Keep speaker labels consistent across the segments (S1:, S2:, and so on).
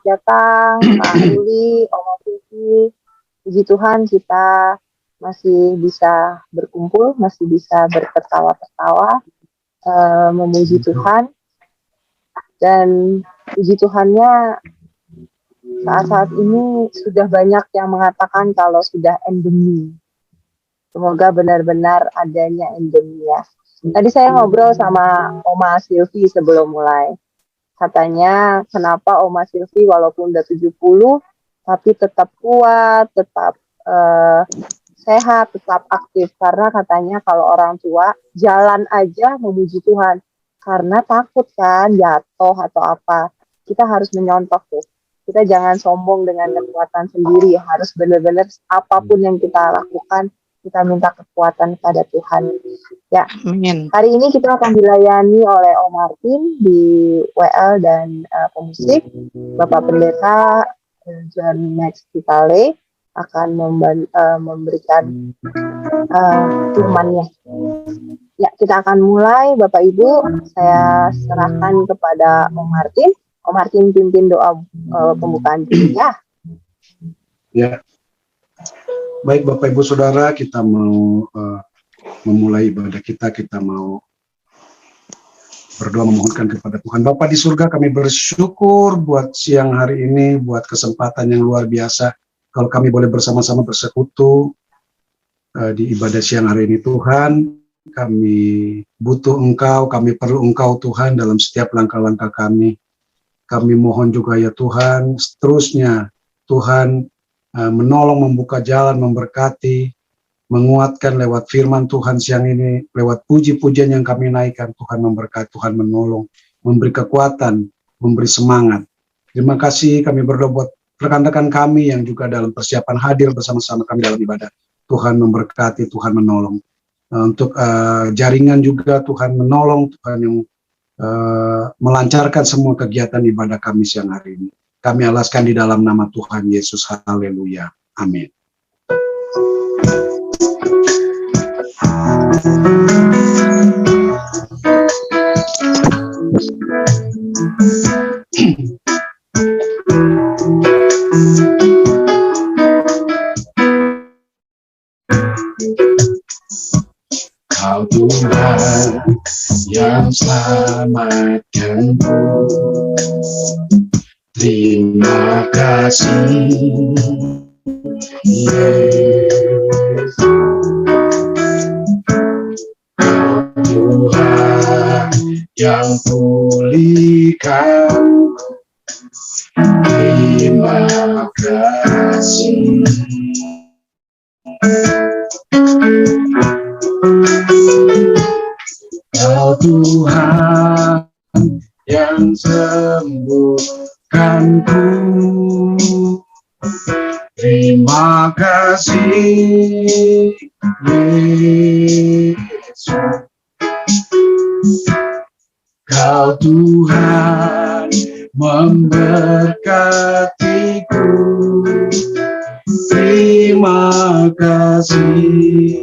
S1: datang, Kak Ruli, Oma Vivi. Puji Tuhan kita masih bisa berkumpul, masih bisa bertertawa-tertawa, memuji Tuhan. Dan puji Tuhannya saat-saat ini sudah banyak yang mengatakan kalau sudah endemi. Semoga benar-benar adanya endemi ya. Tadi saya ngobrol sama Oma Silvi sebelum mulai. Katanya kenapa Oma Silvi walaupun udah 70 tapi tetap kuat, tetap sehat, tetap aktif. Karena katanya kalau orang tua jalan aja memuji Tuhan. Karena takut kan jatuh atau apa. Kita harus menyontoh tuh. Kita jangan sombong dengan kekuatan sendiri. Harus benar-benar apapun yang kita lakukan, kita minta kekuatan kepada Tuhan. Ya,
S2: Amin.
S1: Hari ini kita akan dilayani oleh Om Martin di WL dan pemusik. Bapak Pendeta John Max Vitale akan memberikan firman-Nya. Ya, kita akan mulai, Bapak Ibu. Saya serahkan kepada Om Martin. Om Martin pimpin doa pembukaan ya.
S3: Ya, baik Bapak Ibu Saudara, kita mau memulai ibadah kita mau berdoa memohonkan kepada Tuhan. Bapa di surga, kami bersyukur buat siang hari ini, buat kesempatan yang luar biasa kalau kami boleh bersama-sama bersekutu di ibadah siang hari ini. Tuhan, kami butuh Engkau, kami perlu Engkau Tuhan dalam setiap langkah-langkah kami. Kami mohon juga ya Tuhan, seterusnya Tuhan menolong, membuka jalan, memberkati, menguatkan lewat firman Tuhan siang ini, lewat puji-pujian yang kami naikkan. Tuhan memberkati, Tuhan menolong, memberi kekuatan, memberi semangat. Terima kasih, kami berdoa buat rekan-rekan kami yang juga dalam persiapan hadir bersama-sama kami dalam ibadah. Tuhan memberkati, Tuhan menolong. Untuk jaringan juga Tuhan menolong, Tuhan yang melancarkan semua kegiatan ibadah kami siang hari ini. Kami alaskan di dalam nama Tuhan Yesus. Haleluya. Amin. Kau Tuhan yang selamatkanku, terima kasih Yesus. Kau Tuhan yang pulihkan, terima kasih. Kau Tuhan yang sembuhkanku, terima kasih Yesus. Kau Tuhan memberkatiku, terima kasih.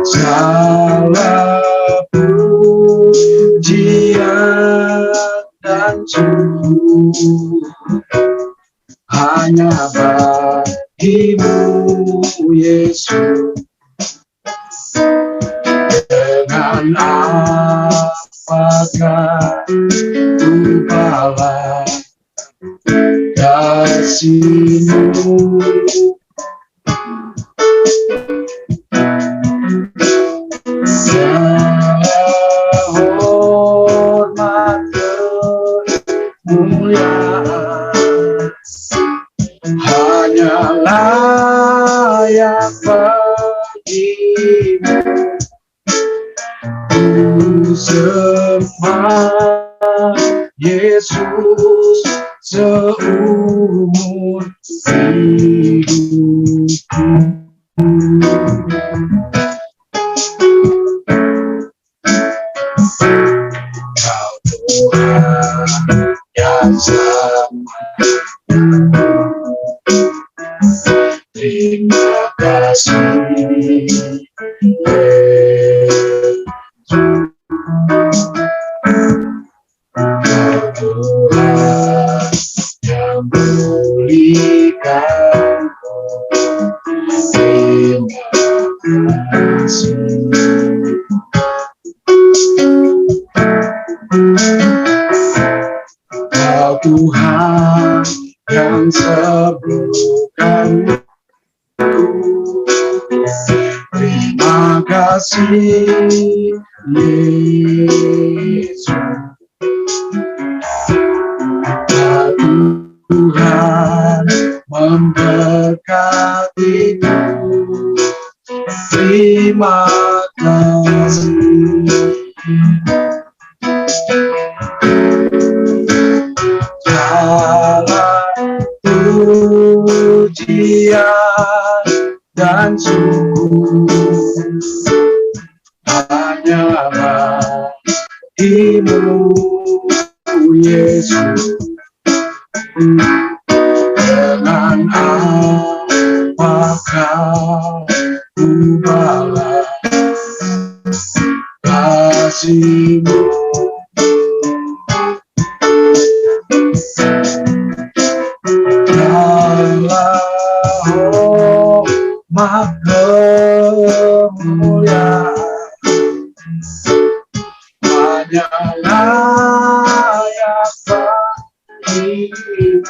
S3: Segala pujian dan syukur hanya bagimu Yesus. Dengan apakah ku balas kasih-Mu? Hormat kemuliaan hanya layak bagimu. Ku sembah Yesus seumur hidupku. Kau Tuhan yang sama, terima kasih Yesus. Kau Tuhan yang sembuhkan. Terima kasih Yesus. Tuhan memberkatiku. Terima kasih. Segala pujian dan syukur hanya bagimu Yesus. Dengan apakah ku balas kasih-Mu? Hormat kemuliaan hanya layak bagi-Mu.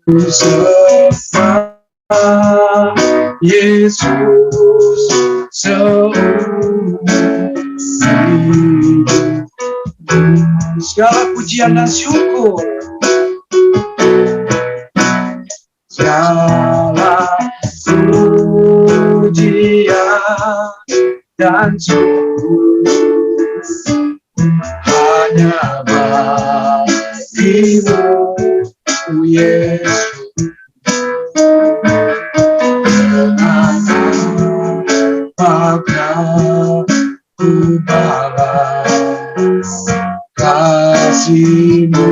S3: Ku sembah Yesus seumur hidup. Segala pujian dan syukur, segala pujian dan syukur hanya bagimu Yesus. Dengan apakah ku balas kasih-Mu?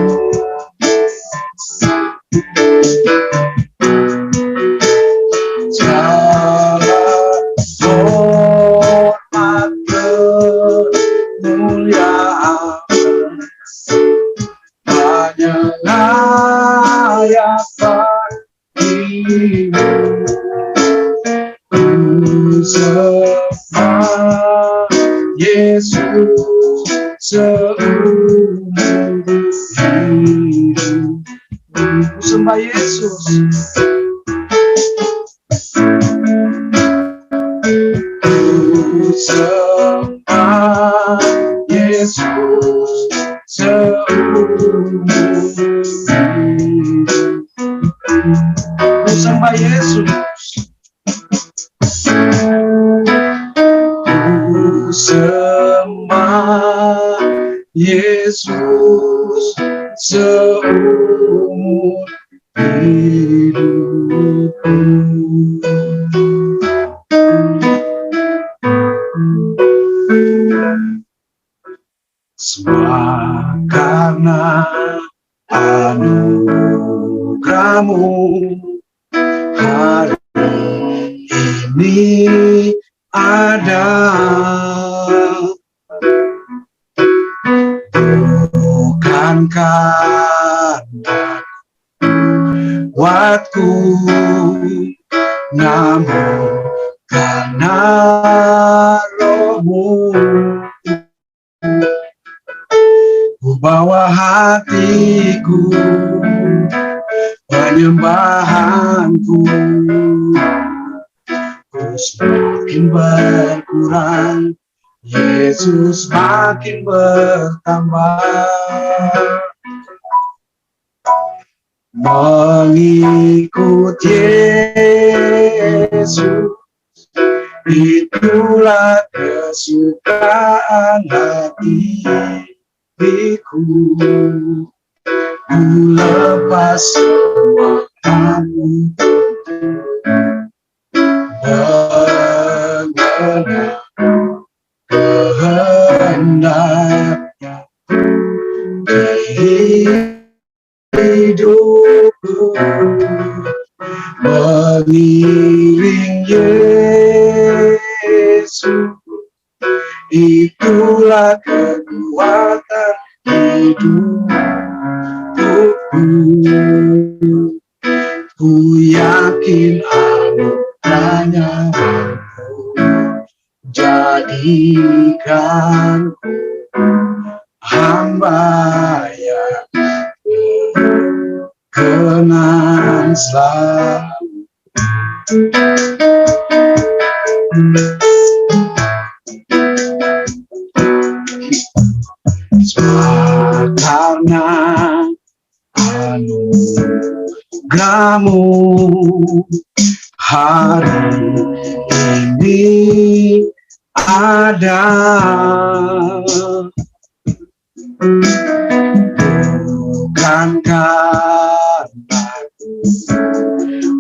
S3: Segala hormat kemuliaan hanya layak bagi-Mu. Ku sembah Yesus seumur hidup. Ku sembah Yesus. Ku sembah Yesus seumur hidup. Ku sembah Yesus. Ku sembah Yesus seumur hidupku. Semua karena anugerah-Mu hari ini ada. Bukan karena kuatku, namun karena Roh-Mu. Ku bawa hatiku, penyembahanku, ku semakin berkurang, Yesus makin bertambah. Mengikut Yesus, itulah kesukaan hatiku. Ku lepas semua kamu, mengenal kehendaknya hidupku, mengiring Yesus, itulah kekuatan hidupku. Ku yakin hanya jadikan hamba yang berkenan selalu. Karena anugerahmu hari ini ada, bukan karena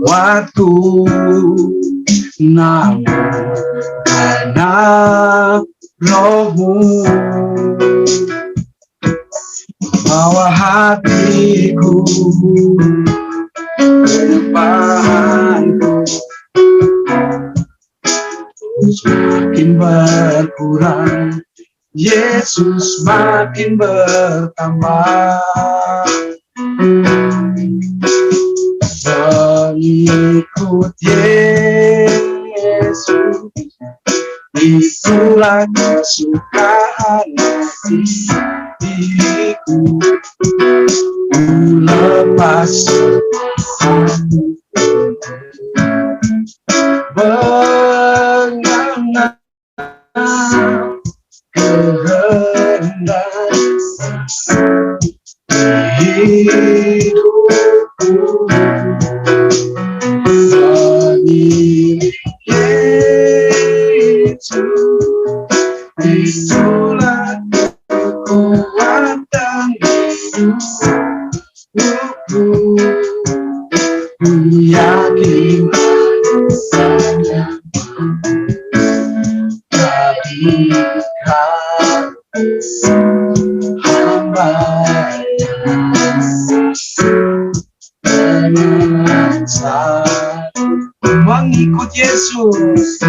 S3: waktu, namun karena Rohmu bawa hatiku, kedepanku semakin berkurang, Yesus makin bertambah. Mengikut Yesus, itulah kesukaan hati diriku. Ku lepas mengenal kehendak hidupku, mengiring Yesus, itulah kekuatan hidupku. Ku yakin hanya jadikan hamba dengan selalu mengikut Yesus.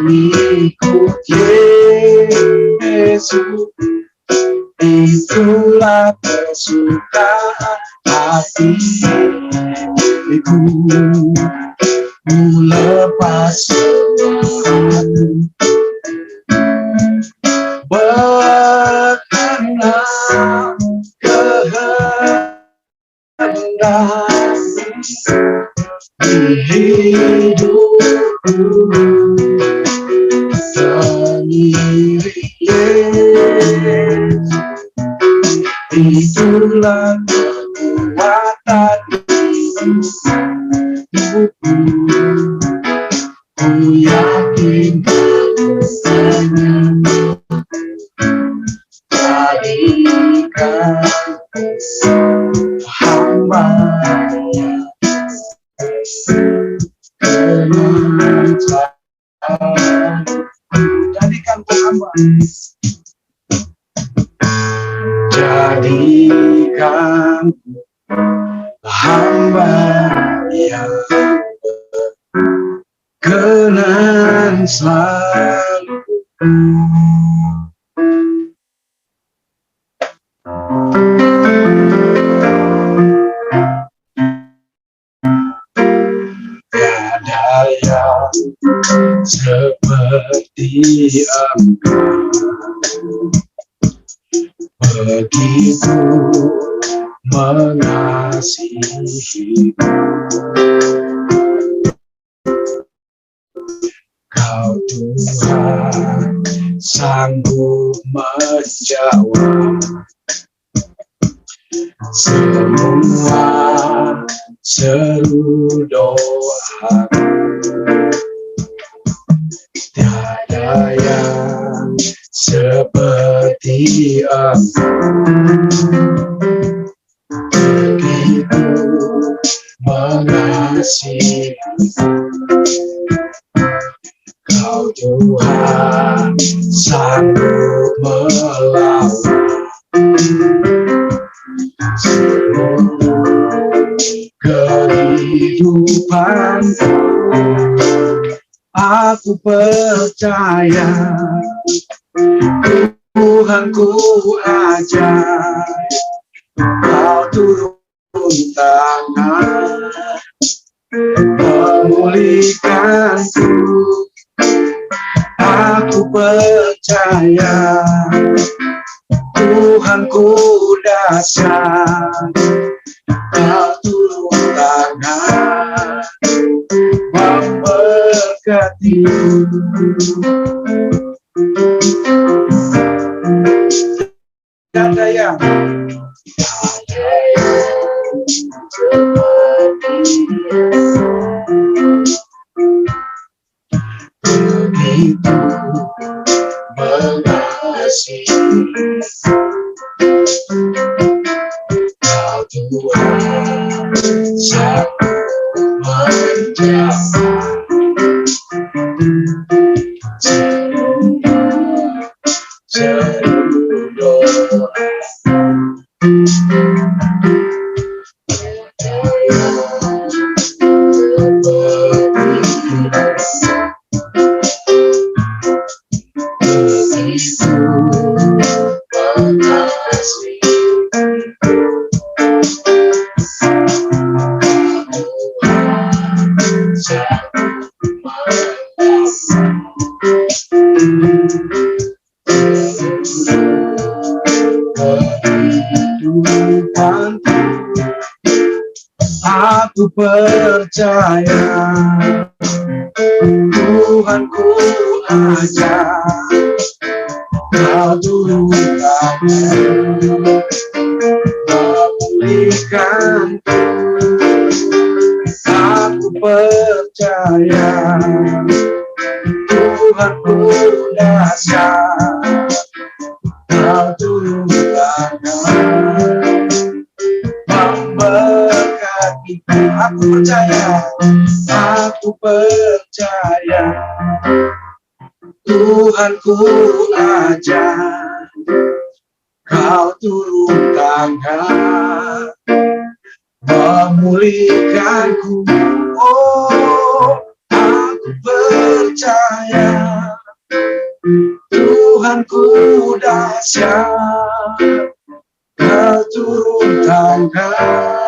S3: Mengikut Yesus, itulah kesukaan hatiku. Ku lepas semuanya, berkenan kehendak di hidupku, sendiri Yesus, itulah kekuatan hidupku. Ku yakin jadikan hamba dengan jadikan hamba, jadikan hamba yang berkenan selalu. Tiada yang seperti Engkau, begitu mengasihiku. Kau Tuhan sanggup menjawab semua seru doa. Tiada yang seperti Engkau, begitu mengasihi. Kau Tuhan sanggup melawan seluruh kehidupanku. Aku percaya Tuhanku ajaib, Kau turut tangan memulihkanku. Aku percaya Tuhanku dahsyat, Kau turun tangan memberkati. Ada yang begitu mengasihi Kau Tuhan, satu menjama seluruh doa. Aku percaya Tuhanku aja, Kau turun tangan memulihkanku. Aku percaya Tuhanku dahsyat, Kau turun tangan memberkatiku. Aku percaya Tuhanku aja, Kau turun tangan memulihkanku. Oh, aku percaya Tuhanku dahsyat, Kau turun tangan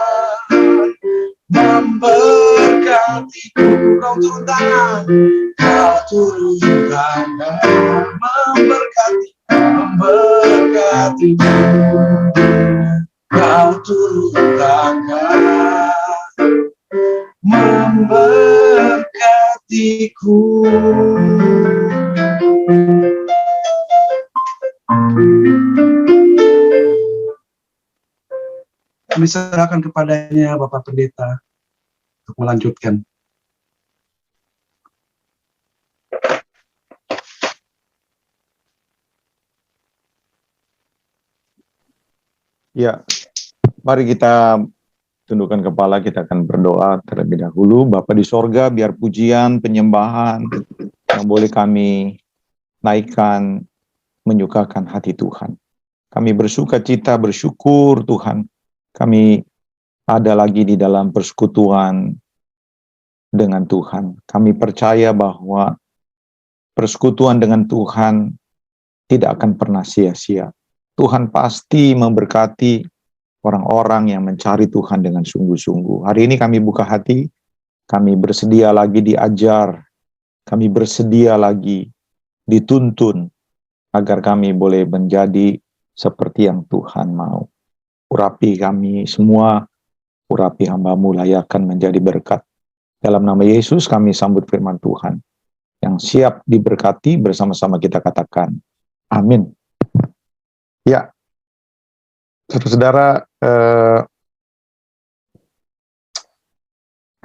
S3: memberkatiku. Kau turun tangan, Kau turun tangan memberkatiku. Kau turun tangan memberkatiku. Kami serahkan kepadanya Bapak Pendeta untuk melanjutkan.
S2: Ya, mari kita tundukkan kepala, kita akan berdoa terlebih dahulu. Bapa di sorga, biar pujian, penyembahan yang boleh kami naikkan menyukakan hati Tuhan. Kami bersuka cita, bersyukur Tuhan. Kami ada lagi di dalam persekutuan dengan Tuhan. Kami percaya bahwa persekutuan dengan Tuhan tidak akan pernah sia-sia. Tuhan pasti memberkati orang-orang yang mencari Tuhan dengan sungguh-sungguh. Hari ini kami buka hati, kami bersedia lagi diajar, kami bersedia lagi dituntun, agar kami boleh menjadi seperti yang Tuhan mau. Urapi kami semua, urapi hamba-Mu layakkan menjadi berkat. Dalam nama Yesus kami sambut firman Tuhan, yang siap diberkati bersama-sama kita katakan, amin. Ya, saudara-saudara,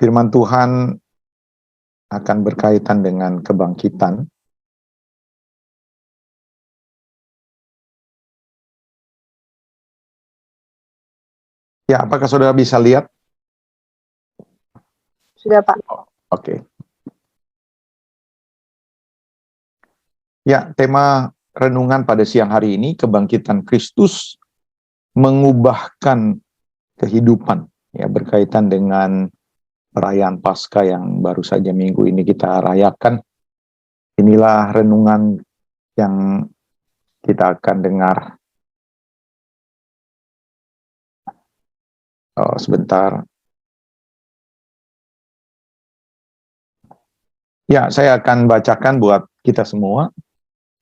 S2: firman Tuhan akan berkaitan dengan kebangkitan. Ya, apakah saudara bisa lihat?
S1: Sudah, Pak.
S2: Oke. Ya, tema renungan pada siang hari ini, kebangkitan Kristus mengubahkan kehidupan. Ya, berkaitan dengan perayaan Paskah yang baru saja minggu ini kita rayakan. Inilah renungan yang kita akan dengar. Sebentar. Ya, saya akan bacakan buat kita semua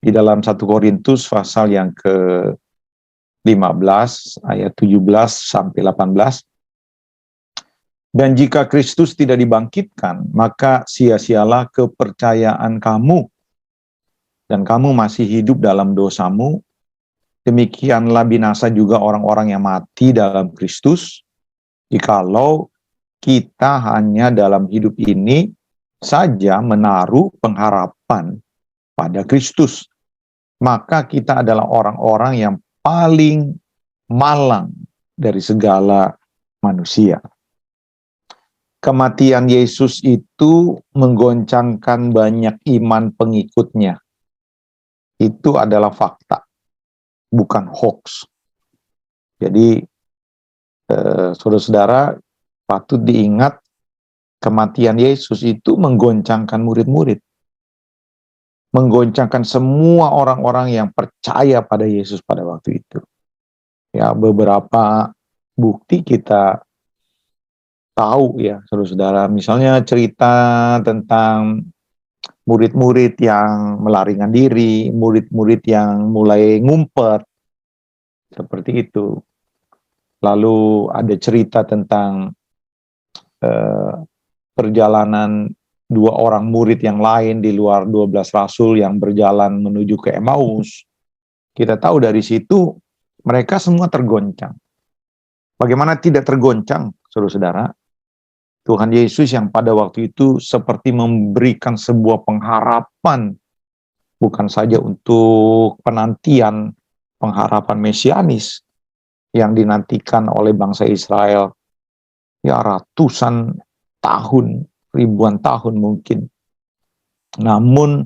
S2: di dalam 1 Korintus pasal yang ke-15 ayat 17 sampai 18. Dan jika Kristus tidak dibangkitkan, maka sia-sialah kepercayaan kamu dan kamu masih hidup dalam dosamu. Demikianlah binasa juga orang-orang yang mati dalam Kristus. Jikalau kita hanya dalam hidup ini saja menaruh pengharapan pada Kristus, maka kita adalah orang-orang yang paling malang dari segala manusia. Kematian Yesus itu menggoncangkan banyak iman pengikutnya. Itu adalah fakta, bukan hoax. Jadi, saudara-saudara, patut diingat kematian Yesus itu menggoncangkan murid-murid. Menggoncangkan semua orang-orang yang percaya pada Yesus pada waktu itu. Ya, beberapa bukti kita tahu ya, saudara-saudara. Misalnya cerita tentang murid-murid yang melarikan diri, murid-murid yang mulai ngumpet, seperti itu. Lalu ada cerita tentang perjalanan 2 orang murid yang lain di luar 12 rasul yang berjalan menuju ke Emmaus. Kita tahu dari situ mereka semua tergoncang. Bagaimana tidak tergoncang, saudara-saudara? Tuhan Yesus yang pada waktu itu seperti memberikan sebuah pengharapan, bukan saja untuk penantian pengharapan mesianis yang dinantikan oleh bangsa Israel ya ratusan tahun, ribuan tahun mungkin. Namun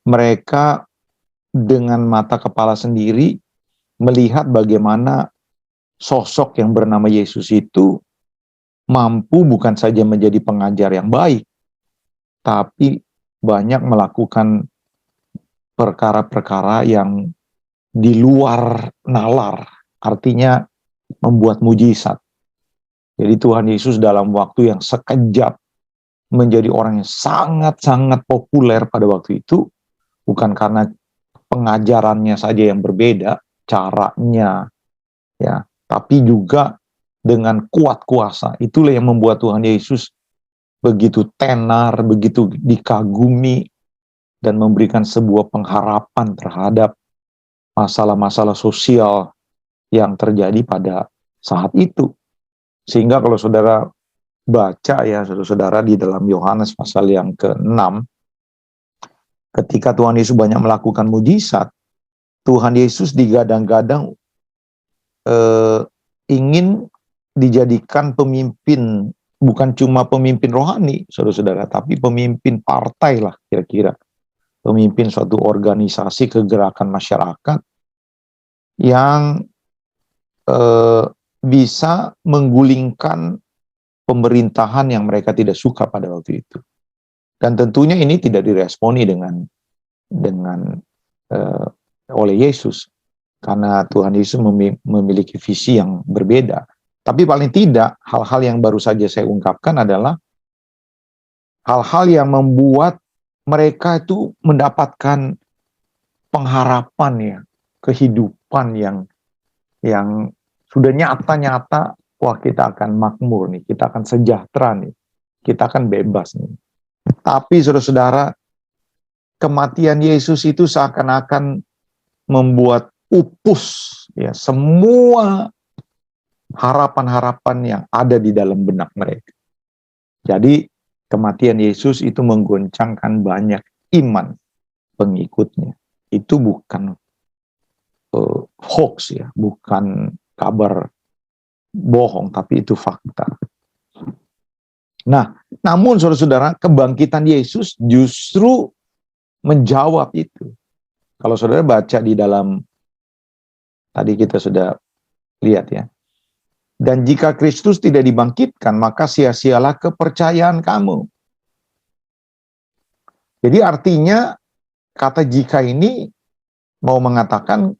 S2: mereka dengan mata kepala sendiri melihat bagaimana sosok yang bernama Yesus itu mampu bukan saja menjadi pengajar yang baik, tapi banyak melakukan perkara-perkara yang di luar nalar, artinya membuat mujizat. Jadi Tuhan Yesus dalam waktu yang sekejap menjadi orang yang sangat-sangat populer pada waktu itu, bukan karena pengajarannya saja yang berbeda, caranya, ya, tapi juga dengan kuat kuasa. Itulah yang membuat Tuhan Yesus begitu tenar, begitu dikagumi, dan memberikan sebuah pengharapan terhadap masalah-masalah sosial yang terjadi pada saat itu. Sehingga kalau saudara baca ya, saudara-saudara, di dalam Yohanes pasal yang ke-6, ketika Tuhan Yesus banyak melakukan mujizat, Tuhan Yesus digadang-gadang ingin dijadikan pemimpin, bukan cuma pemimpin rohani, saudara-saudara, tapi pemimpin partai lah kira-kira. Pemimpin suatu organisasi kegerakan masyarakat yang bisa menggulingkan pemerintahan yang mereka tidak suka pada waktu itu. Dan tentunya ini tidak diresponi dengan oleh Yesus, karena Tuhan Yesus memiliki visi yang berbeda. Tapi paling tidak, hal-hal yang baru saja saya ungkapkan adalah hal-hal yang membuat mereka itu mendapatkan pengharapan ya, kehidupan yang sudah nyata-nyata, wah kita akan makmur nih, kita akan sejahtera nih, kita akan bebas nih. Tapi saudara-saudara, kematian Yesus itu seakan-akan membuat pupus ya semua harapan-harapan yang ada di dalam benak mereka. Jadi kematian Yesus itu menggoncangkan banyak iman pengikutnya. Itu bukan hoax ya, bukan kabar bohong, tapi itu fakta. Nah, namun saudara-saudara, kebangkitan Yesus justru menjawab itu. Kalau saudara baca di dalam, tadi kita sudah lihat ya, dan jika Kristus tidak dibangkitkan, maka sia-sialah kepercayaan kamu. Jadi artinya, kata jika ini mau mengatakan,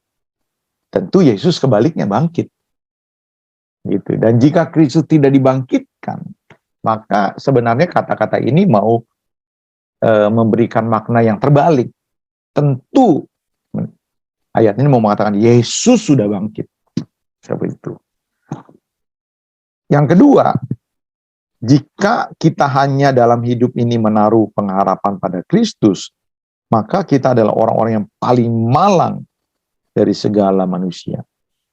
S2: tentu Yesus kebaliknya bangkit. Gitu. Dan jika Kristus tidak dibangkitkan, maka sebenarnya kata-kata ini mau memberikan makna yang terbalik. Tentu ayat ini mau mengatakan Yesus sudah bangkit. Seperti itu. Yang kedua, jika kita hanya dalam hidup ini menaruh pengharapan pada Kristus, maka kita adalah orang-orang yang paling malang dari segala manusia.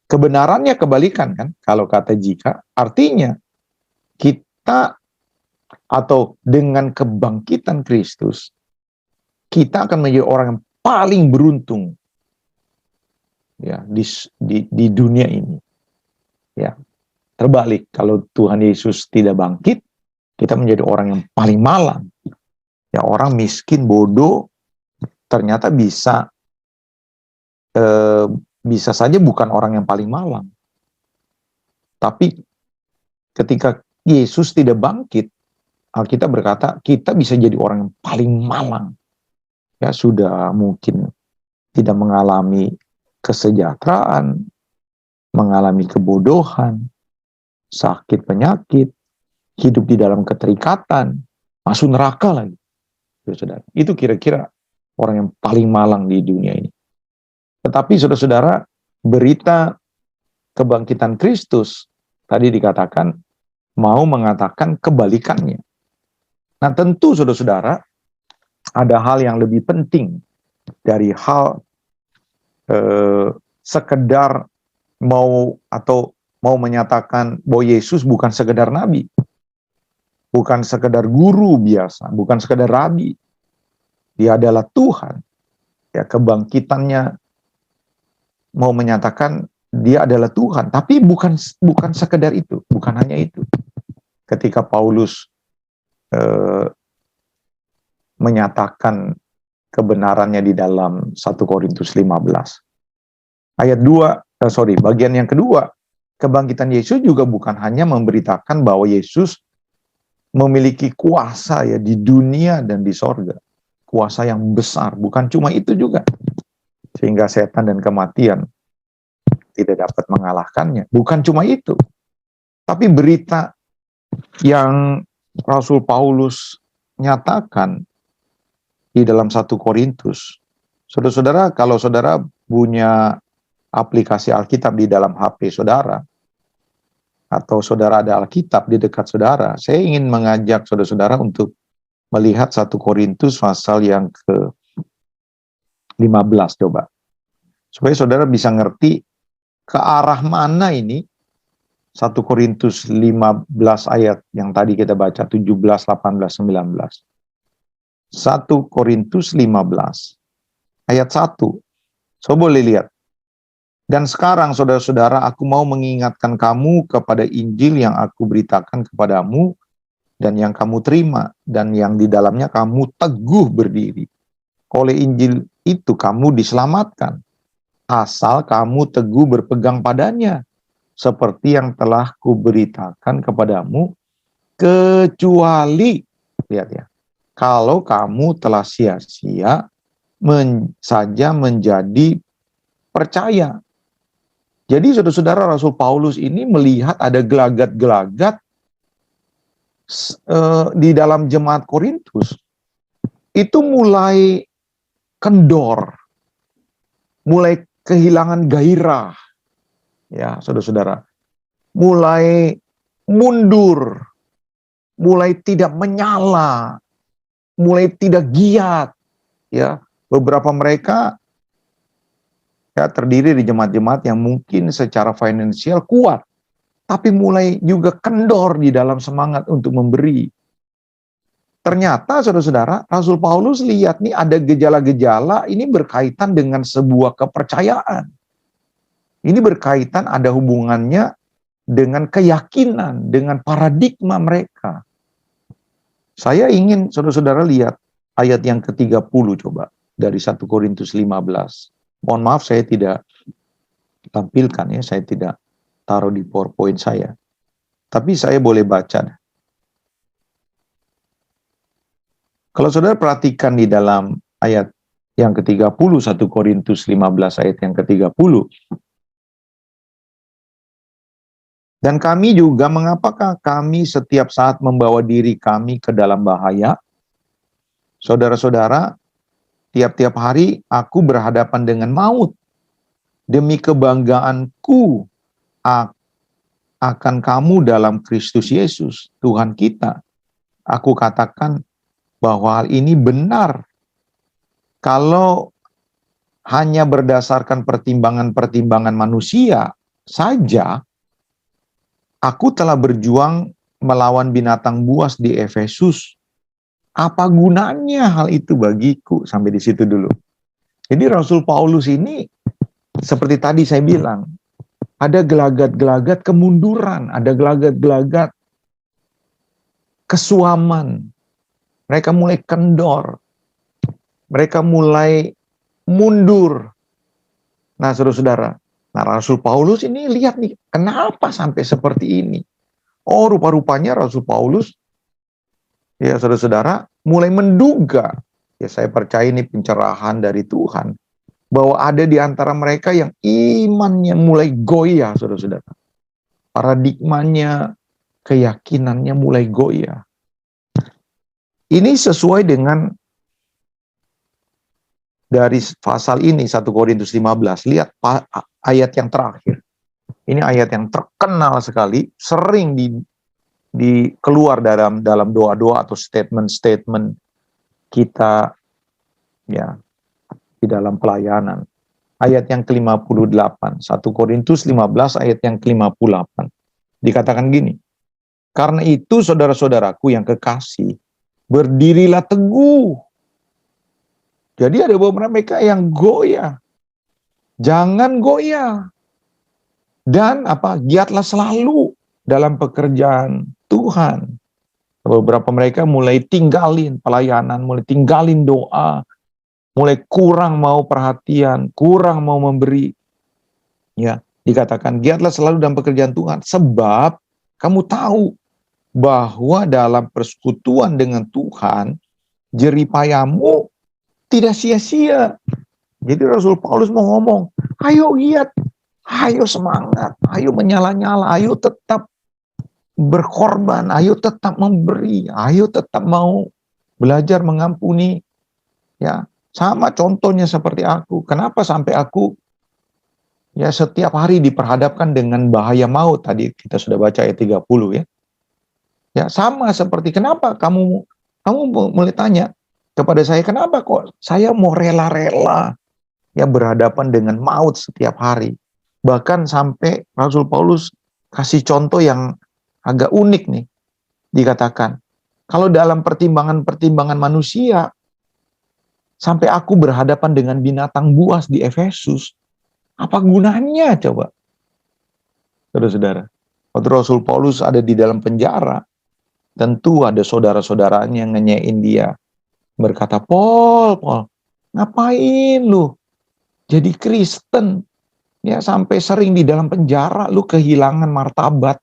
S2: Kebenarannya kebalikan kan, kalau kata jika, artinya kita atau dengan kebangkitan Kristus, kita akan menjadi orang yang paling beruntung ya di dunia ini. Ya, terbalik, kalau Tuhan Yesus tidak bangkit, kita menjadi orang yang paling malang. Ya, orang miskin, bodoh, ternyata bisa saja bukan orang yang paling malang. Tapi ketika Yesus tidak bangkit, Alkitab berkata kita bisa jadi orang yang paling malang. Ya, sudah mungkin tidak mengalami kesejahteraan, mengalami kebodohan, sakit penyakit, hidup di dalam keterikatan, masuk neraka lagi. Saudara, itu kira-kira orang yang paling malang di dunia ini. Tetapi saudara-saudara, berita kebangkitan Kristus tadi dikatakan mau mengatakan kebalikannya. Nah, tentu saudara-saudara ada hal yang lebih penting dari hal sekedar mau menyatakan bahwa Yesus bukan sekedar nabi, bukan sekedar guru biasa, bukan sekedar rabi. Dia adalah Tuhan. Ya, kebangkitannya mau menyatakan dia adalah Tuhan, tapi bukan sekedar itu, bukan hanya itu. Ketika Paulus menyatakan kebenarannya di dalam 1 Korintus 15 ayat 2, bagian yang kedua, kebangkitan Yesus juga bukan hanya memberitakan bahwa Yesus memiliki kuasa ya di dunia dan di sorga, kuasa yang besar, bukan cuma itu juga, sehingga setan dan kematian tidak dapat mengalahkannya. Bukan cuma itu, tapi berita yang Rasul Paulus nyatakan di dalam 1 Korintus. Saudara-saudara, kalau saudara punya aplikasi Alkitab di dalam HP saudara, atau saudara ada Alkitab di dekat saudara, saya ingin mengajak saudara-saudara untuk melihat 1 Korintus pasal yang ke-15 coba. Supaya saudara bisa ngerti ke arah mana ini 1 Korintus 15 ayat yang tadi kita baca 17, 18, 19. 1 Korintus 15 ayat 1. Coba boleh lihat. Dan sekarang saudara-saudara, aku mau mengingatkan kamu kepada Injil yang aku beritakan kepadamu dan yang kamu terima dan yang di dalamnya kamu teguh berdiri. Oleh Injil itu kamu diselamatkan, asal kamu teguh berpegang padanya, seperti yang telah kuberitakan kepadamu, kecuali, lihat ya, kalau kamu telah sia-sia saja menjadi percaya. Jadi saudara-saudara, Rasul Paulus ini melihat ada gelagat-gelagat di dalam jemaat Korintus. Itu mulai kendor, mulai kehilangan gairah. Ya, saudara-saudara, mulai mundur, mulai tidak menyala, mulai tidak giat. Ya, beberapa mereka ya terdiri di jemaat-jemaat yang mungkin secara finansial kuat, tapi mulai juga kendor di dalam semangat untuk memberi. Ternyata saudara-saudara, Rasul Paulus lihat nih ada gejala-gejala ini berkaitan dengan sebuah kepercayaan. Ini berkaitan ada hubungannya dengan keyakinan, dengan paradigma mereka. Saya ingin saudara-saudara lihat ayat yang ke-30 coba dari 1 Korintus 15. Mohon maaf saya tidak tampilkan ya, saya tidak taruh di PowerPoint saya. Tapi saya boleh baca. Kalau saudara perhatikan di dalam ayat yang ke-30, 1 Korintus 15 ayat yang ke-30, Dan kami juga, mengapakah kami setiap saat membawa diri kami ke dalam bahaya? Saudara-saudara, tiap-tiap hari aku berhadapan dengan maut. Demi kebanggaanku akan kamu dalam Kristus Yesus, Tuhan kita. Aku katakan bahwa hal ini benar. Kalau hanya berdasarkan pertimbangan-pertimbangan manusia saja, aku telah berjuang melawan binatang buas di Efesus. Apa gunanya hal itu bagiku? Sampai di situ dulu. Jadi Rasul Paulus ini, seperti tadi saya bilang, ada gelagat-gelagat kemunduran, ada gelagat-gelagat kesuaman. Mereka mulai kendor. Mereka mulai mundur. Nah, saudara-saudara, Rasul Paulus ini lihat nih, kenapa sampai seperti ini? Oh, rupa-rupanya Rasul Paulus, ya saudara-saudara, mulai menduga, ya saya percaya ini pencerahan dari Tuhan, bahwa ada di antara mereka yang imannya mulai goyah, saudara-saudara. Paradigmanya, keyakinannya mulai goyah. Ini sesuai dengan dari pasal ini, 1 Korintus 15. Lihat ayat yang terakhir. Ini ayat yang terkenal sekali, sering keluar dalam doa-doa atau statement-statement kita, ya, di dalam pelayanan. Ayat yang ke-58, 1 Korintus 15 ayat yang ke-58. Dikatakan gini, karena itu saudara-saudaraku yang kekasih, berdirilah teguh. Jadi ada beberapa mereka yang goyah. Jangan goyah. Dan giatlah selalu dalam pekerjaan Tuhan. Beberapa mereka mulai tinggalin pelayanan, mulai tinggalin doa, mulai kurang mau perhatian, kurang mau memberi. Ya, dikatakan giatlah selalu dalam pekerjaan Tuhan, sebab kamu tahu bahwa dalam persekutuan dengan Tuhan, jeripayamu tidak sia-sia. Jadi Rasul Paulus mau ngomong, ayo giat, ayo semangat, ayo menyala-nyala, ayo tetap berkorban, ayo tetap memberi, ayo tetap mau belajar mengampuni. Ya, sama contohnya seperti aku. Kenapa sampai aku ya setiap hari diperhadapkan dengan bahaya maut? Tadi kita sudah baca ayat 30 ya. Ya, sama seperti kenapa kamu mulai tanya kepada saya, kenapa kok saya mau rela-rela ya berhadapan dengan maut setiap hari. Bahkan sampai Rasul Paulus kasih contoh yang agak unik nih. Dikatakan, kalau dalam pertimbangan-pertimbangan manusia, sampai aku berhadapan dengan binatang buas di Efesus, apa gunanya coba? Saudara-saudara, waktu Rasul Paulus ada di dalam penjara, tentu ada saudara-saudaranya yang ngenyain dia. Berkata, Paul, ngapain lu jadi Kristen? Ya, sampai sering di dalam penjara, lu kehilangan martabat,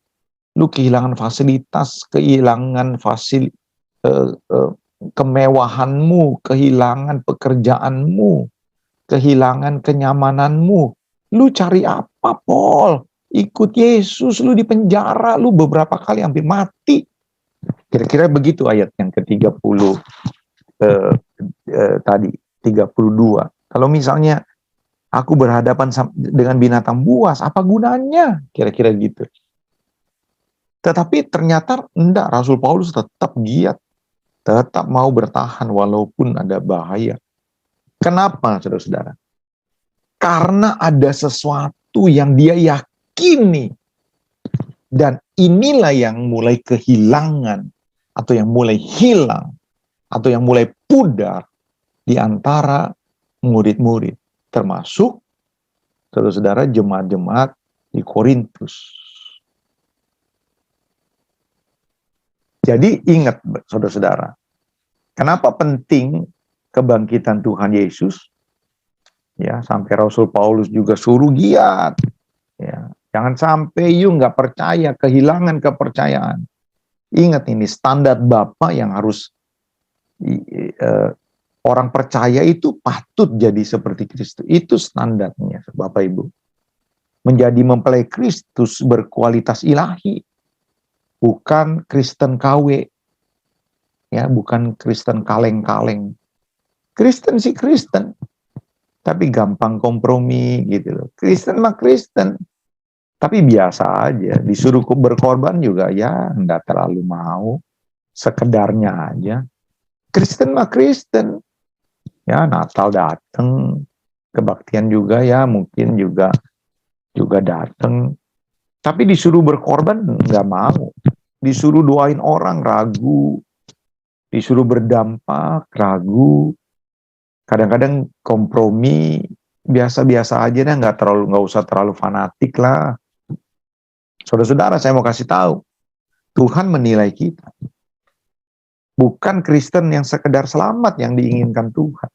S2: lu kehilangan fasilitas, kehilangan kemewahanmu, kehilangan pekerjaanmu, kehilangan kenyamananmu. Lu cari apa, Paul? Ikut Yesus, lu di penjara, lu beberapa kali hampir mati. Kira-kira begitu ayat yang ke-30 tadi, 32. Kalau misalnya aku berhadapan dengan binatang buas, apa gunanya? Kira-kira gitu. Tetapi ternyata enggak, Rasul Paulus tetap giat, tetap mau bertahan walaupun ada bahaya. Kenapa, saudara-saudara? Karena ada sesuatu yang dia yakini. Dan inilah yang mulai kehilangan, atau yang mulai hilang, atau yang mulai pudar di antara murid-murid. Termasuk, saudara-saudara, jemaat-jemaat di Korintus. Jadi ingat, saudara-saudara, kenapa penting kebangkitan Tuhan Yesus? Ya, sampai Rasul Paulus juga suruh giat. Ya, jangan sampai you nggak percaya, kehilangan kepercayaan. Ingat ini standar Bapa yang harus orang percaya itu patut jadi seperti Kristus. Itu standarnya, Bapak Ibu. menjadi mempelai Kristus berkualitas ilahi, bukan Kristen KW, ya, bukan Kristen kaleng-kaleng. Kristen sih Kristen, tapi gampang kompromi gitu loh. Kristen mah Kristen, tapi biasa aja. Disuruh berkorban juga ya nggak terlalu mau, sekedarnya aja. Kristen mah Kristen, ya Natal dateng, kebaktian juga ya mungkin juga dateng. Tapi disuruh berkorban nggak mau, disuruh doain orang ragu, disuruh berdampak ragu. Kadang-kadang kompromi biasa-biasa aja deh, nggak usah terlalu fanatik lah. Saudara-saudara, saya mau kasih tahu, Tuhan menilai kita. Bukan Kristen yang sekedar selamat yang diinginkan Tuhan.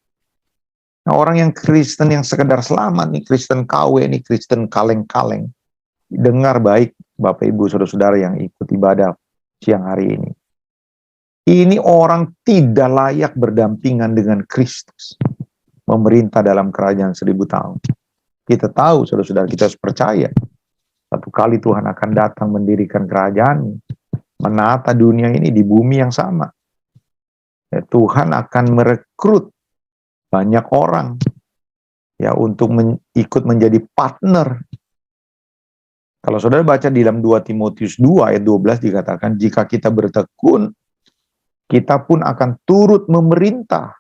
S2: Nah, orang yang Kristen yang sekedar selamat nih, Kristen KW nih, Kristen kaleng-kaleng. Dengar baik Bapak Ibu Saudara-saudara yang ikut ibadah siang hari ini. Ini orang tidak layak berdampingan dengan Kristus, memerintah dalam kerajaan 1000 tahun. Kita tahu, saudara-saudara, kita harus percaya. Satu kali Tuhan akan datang mendirikan kerajaan, menata dunia ini di bumi yang sama. Ya, Tuhan akan merekrut banyak orang ya untuk ikut menjadi partner. Kalau saudara baca di dalam 2 Timotius 2 ayat 12 dikatakan, jika kita bertekun, kita pun akan turut memerintah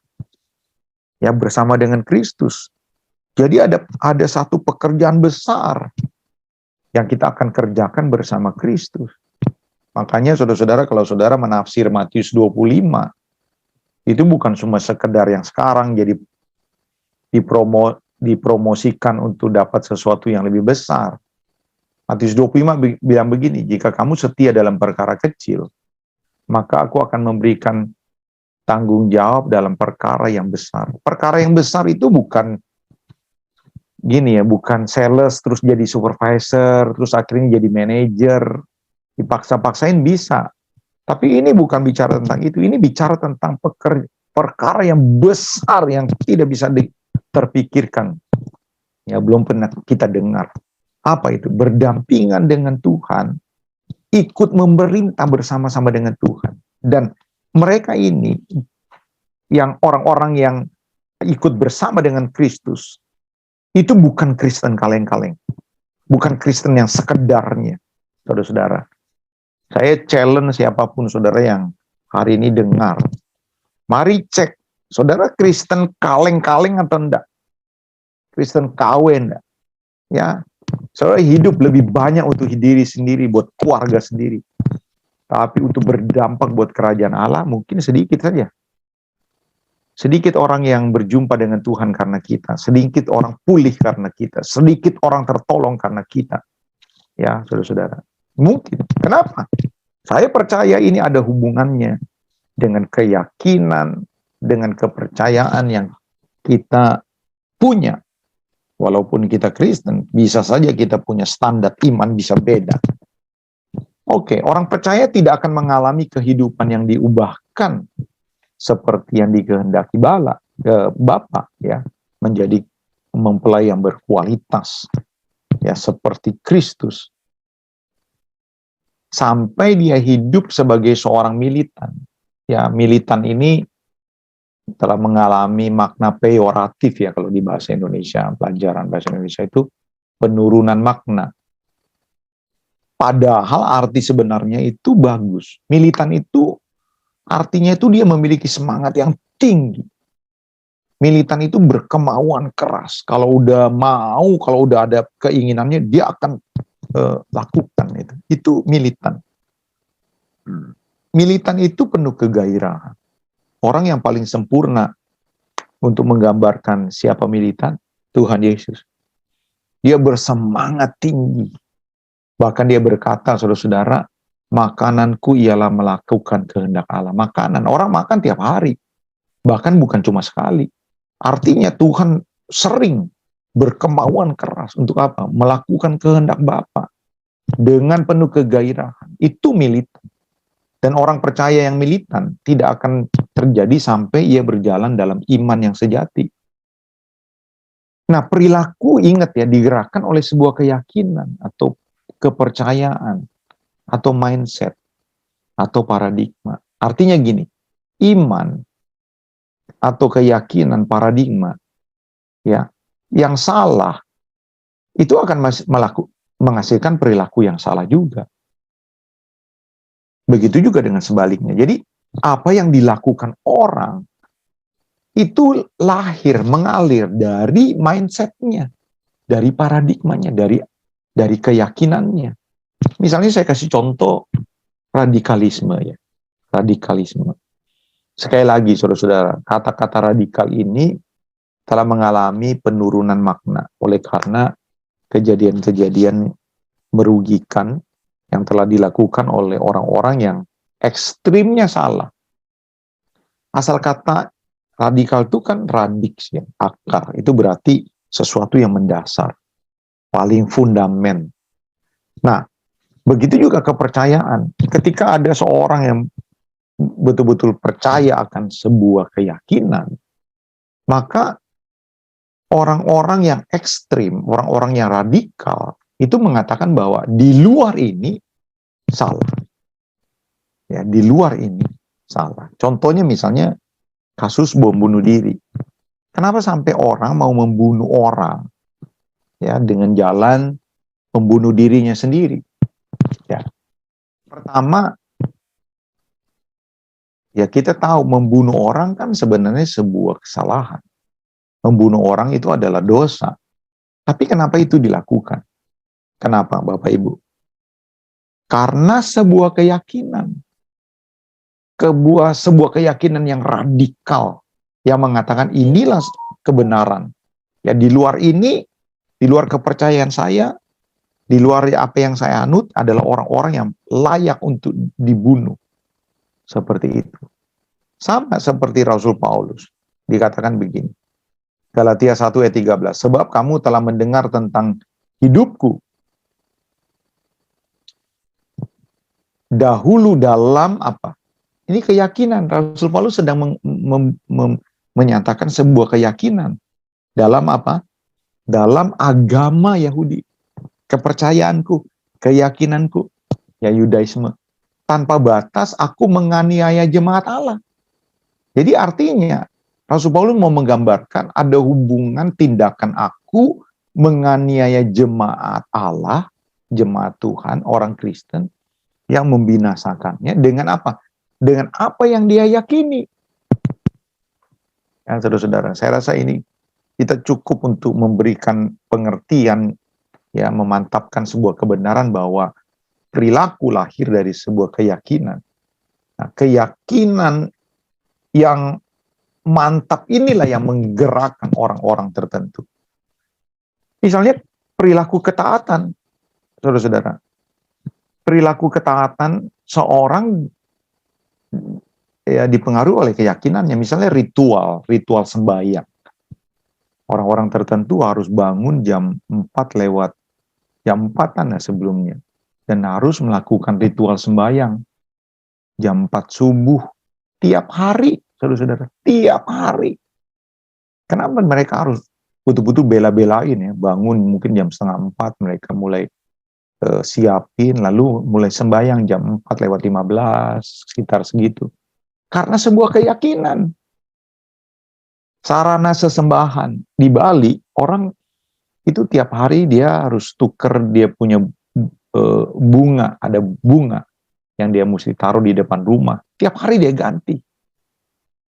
S2: ya bersama dengan Kristus. Jadi ada satu pekerjaan besar yang kita akan kerjakan bersama Kristus. Makanya saudara-saudara, kalau saudara menafsir Matius 25, itu bukan cuma sekedar yang sekarang jadi dipromosikan untuk dapat sesuatu yang lebih besar. Matius 25 bilang begini, jika kamu setia dalam perkara kecil, maka aku akan memberikan tanggung jawab dalam perkara yang besar. Perkara yang besar itu bukan gini ya, bukan sales terus jadi supervisor, terus akhirnya jadi manajer, dipaksa-paksain bisa. Tapi ini bukan bicara tentang itu, ini bicara tentang perkara yang besar yang tidak bisa terpikirkan. Ya, belum pernah kita dengar. Apa itu? Berdampingan dengan Tuhan, ikut memerintah bersama-sama dengan Tuhan. Dan mereka ini, yang orang-orang yang ikut bersama dengan Kristus, itu bukan Kristen kaleng-kaleng. Bukan Kristen yang sekedarnya, saudara-saudara. Saya challenge siapapun saudara yang hari ini dengar. Mari cek, saudara Kristen kaleng-kaleng atau enggak? Kristen KW enggak? Ya, saudara hidup lebih banyak untuk diri sendiri, buat keluarga sendiri. Tapi untuk berdampak buat kerajaan Allah, mungkin sedikit saja. Sedikit orang yang berjumpa dengan Tuhan karena kita. Sedikit orang pulih karena kita. Sedikit orang tertolong karena kita. Ya, saudara-saudara. Mungkin. Kenapa? Saya percaya ini ada hubungannya dengan keyakinan, dengan kepercayaan yang kita punya. Walaupun kita Kristen, bisa saja kita punya standar iman bisa beda. Oke, orang percaya tidak akan mengalami kehidupan yang diubahkan seperti yang dikehendaki Bapa, ya, menjadi mempelai yang berkualitas, ya, seperti Kristus. Sampai dia hidup sebagai seorang militan. Ya, militan ini telah mengalami makna peyoratif ya kalau di bahasa Indonesia, pelajaran bahasa Indonesia itu penurunan makna. Padahal arti sebenarnya itu bagus. Militan itu artinya itu dia memiliki semangat yang tinggi. Militan itu berkemauan keras. Kalau udah mau, kalau udah ada keinginannya, dia akan lakukan itu. Itu militan. Militan itu penuh kegairahan. Orang yang paling sempurna untuk menggambarkan siapa militan, Tuhan Yesus. Dia bersemangat tinggi. Bahkan dia berkata, saudara-saudara, makananku ialah melakukan kehendak Allah. Makanan, orang makan tiap hari. Bahkan bukan cuma sekali. Artinya Tuhan sering berkemauan keras untuk apa? Melakukan kehendak Bapa dengan penuh kegairahan. Itu militan. Dan orang percaya yang militan tidak akan terjadi sampai ia berjalan dalam iman yang sejati. Nah, perilaku ingat ya digerakkan oleh sebuah keyakinan atau kepercayaan atau mindset atau paradigma. Artinya gini, iman atau keyakinan paradigma ya yang salah itu akan menghasilkan perilaku yang salah juga. Begitu juga dengan sebaliknya. Jadi apa yang dilakukan orang itu lahir, mengalir dari mindsetnya, dari paradigmanya, dari keyakinannya. Misalnya saya kasih contoh radikalisme ya, radikalisme. Sekali lagi saudara-saudara, kata-kata radikal ini telah mengalami penurunan makna oleh karena kejadian-kejadian merugikan yang telah dilakukan oleh orang-orang yang ekstrimnya salah. Asal kata radikal itu kan radix ya, akar. Itu berarti sesuatu yang mendasar, paling fundamen. Nah, begitu juga kepercayaan. Ketika ada seorang yang betul-betul percaya akan sebuah keyakinan, maka orang-orang yang ekstrim, orang-orang yang radikal, itu mengatakan bahwa di luar ini salah. Ya, di luar ini salah. Contohnya misalnya kasus bom bunuh diri. Kenapa sampai orang mau membunuh orang ya dengan jalan membunuh dirinya sendiri? Ya. Pertama, ya kita tahu membunuh orang kan sebenarnya sebuah kesalahan. Membunuh orang itu adalah dosa. Tapi kenapa itu dilakukan? Kenapa Bapak Ibu? Karena sebuah keyakinan. Sebuah keyakinan yang radikal. Yang mengatakan inilah kebenaran. Ya di luar ini, di luar kepercayaan saya, di luar apa yang saya anut adalah orang-orang yang layak untuk dibunuh. Seperti itu. Sama seperti Rasul Paulus. Dikatakan begini. Galatia 1 ayat 13. Sebab kamu telah mendengar tentang hidupku dahulu dalam apa? Ini keyakinan. Rasul Paulus sedang menyatakan sebuah keyakinan. Dalam apa? Dalam agama Yahudi. Kepercayaanku, keyakinanku, ya Yudaisme. Tanpa batas aku menganiaya jemaat Allah. Jadi artinya Rasul Paulus mau menggambarkan ada hubungan tindakan aku menganiaya jemaat Allah, jemaat Tuhan, orang Kristen yang membinasakannya dengan apa? Dengan apa yang dia yakini. Ya, saudara-saudara, saya rasa ini kita cukup untuk memberikan pengertian, ya, memantapkan sebuah kebenaran bahwa perilaku lahir dari sebuah keyakinan. Nah, keyakinan yang mantap inilah yang menggerakkan orang-orang tertentu. Misalnya perilaku ketaatan, saudara-saudara. Perilaku ketaatan seorang ya dipengaruhi oleh keyakinannya. Misalnya ritual sembahyang. Orang-orang tertentu harus bangun jam 4 lewat jam 4-an sebelumnya. Dan harus melakukan ritual sembahyang jam 4 subuh tiap hari, saudara-saudara, tiap hari. Kenapa mereka harus betul-betul bela-belain ya, bangun mungkin jam 3:30 mereka mulai siapin, lalu mulai sembahyang jam 4 lewat 15, sekitar segitu. Karena sebuah keyakinan. Sarana sesembahan di Bali, orang itu tiap hari dia harus tuker, dia punya bunga, ada bunga yang dia mesti taruh di depan rumah. Tiap hari dia ganti.